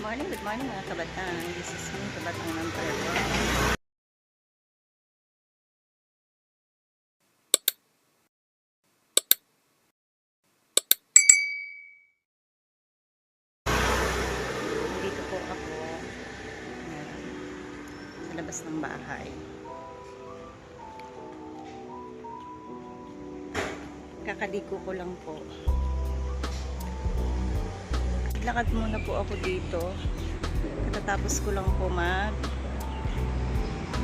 Good morning mga kabataan. This is me, kabatang number 1. Dito po ako sa labas ng bahay. Kakadiko ko lang po. Lakad muna po ako dito. Katatapos ko lang po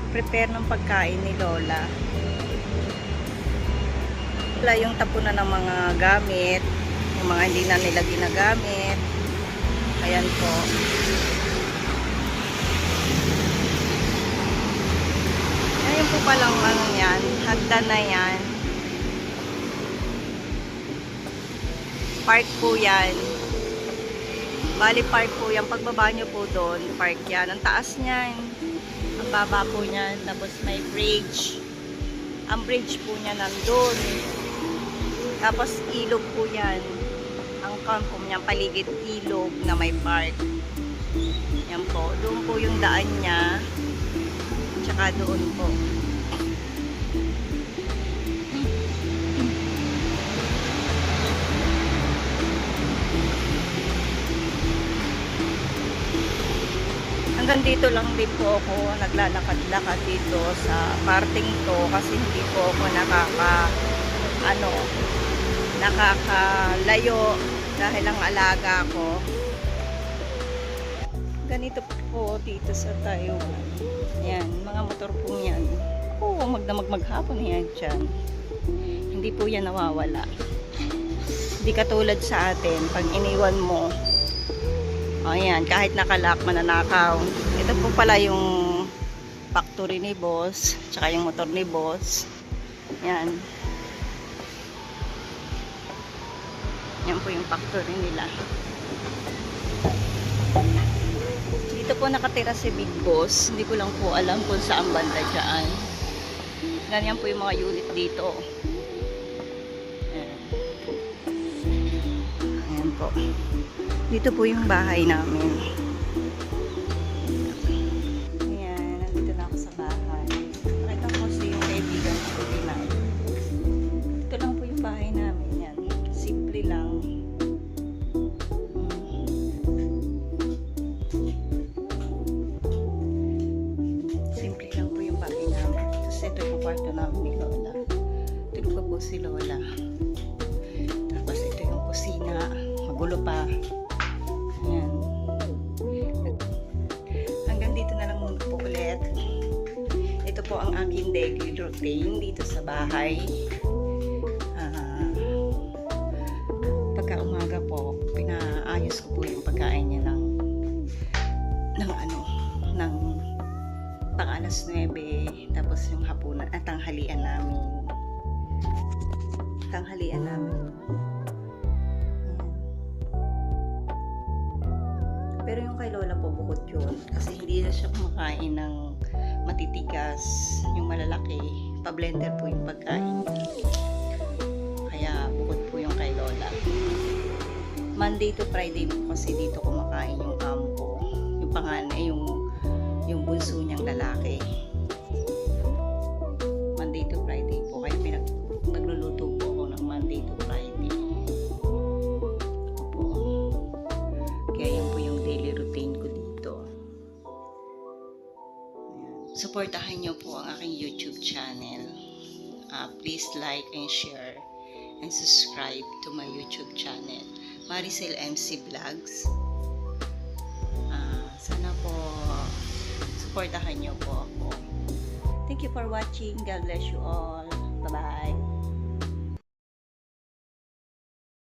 prepare ng pagkain ni Lola. Wala yung tapunan ng mga gamit, yung mga hindi na nila ginagamit. Ayan po. Ayan po palang ano yan, hagdan na yan. Park po yan. Bali park po yan. Pagbaba nyo po doon, park yan. Ang taas niyan. Ang baba po niyan. Tapos may bridge. Ang bridge po niya nandun. Tapos ilog po yan. Ang campo niya, paligid ilog na may park. Yan po. Doon po yung daan niya. Tsaka doon po. Hanggang dito lang din po ako naglalakad-lakad dito sa parting to kasi hindi po ako nakakalayo dahil ang alaga ko. Ganito po dito sa Taiwan. Yan, mga motor po yan. Oo, magdamag maghapon yan dyan. Hindi po yan nawawala. Hindi katulad sa atin, pag iniwan mo, ayan, kahit nakalak, mananakaw. Ito po pala yung factory ni boss, tsaka yung motor ni boss. Yan. Yan po yung factory nila. Dito po nakatira si Big Boss. Hindi ko lang po alam kung saan banda dyan. Ganyan po yung mga unit dito. Ayan. Ayan po. Dito po yung bahay namin. Ayan, nandito na ako sa bahay. Nakita ko si yung kaibigan ko din. Dito lang po yung bahay namin. Yan. Simple lang. Simple lang po yung bahay namin. Tapos ito yung kwarto namin ni Lola. Tulog pa po si Lola. Tapos ito yung kusina. Magulo pa. Ayan. Hanggang dito na lang muna po ulit. Ito po ang aking daily routine dito sa bahay. Pagka umaga po, pinaayos ko po yung pagkain niya ng pang alas 9. Tapos yung hapunan at tanghalian namin. Pero yung kay Lola po bukod yun. Kasi hindi na siya kumakain ng matitigas, yung malalaki. Pa-blender po yung pagkain. Kaya bukod po yung kay Lola. Monday to Friday po kasi dito kumakain yung amo ko. Yung panganay, yung bunso niyang lalaki. Monday to Friday po. Kaya nagluluto po ako ng Monday to Friday. Opo. Kaya yan po yung daily routine ko dito. Ayan. Suportahan niyo po ang aking YouTube channel. Please like and share and subscribe to my YouTube channel, Maricel MC Vlogs. Sana po suportahan niyo po ako. Thank you for watching. God bless you all. Bye-bye.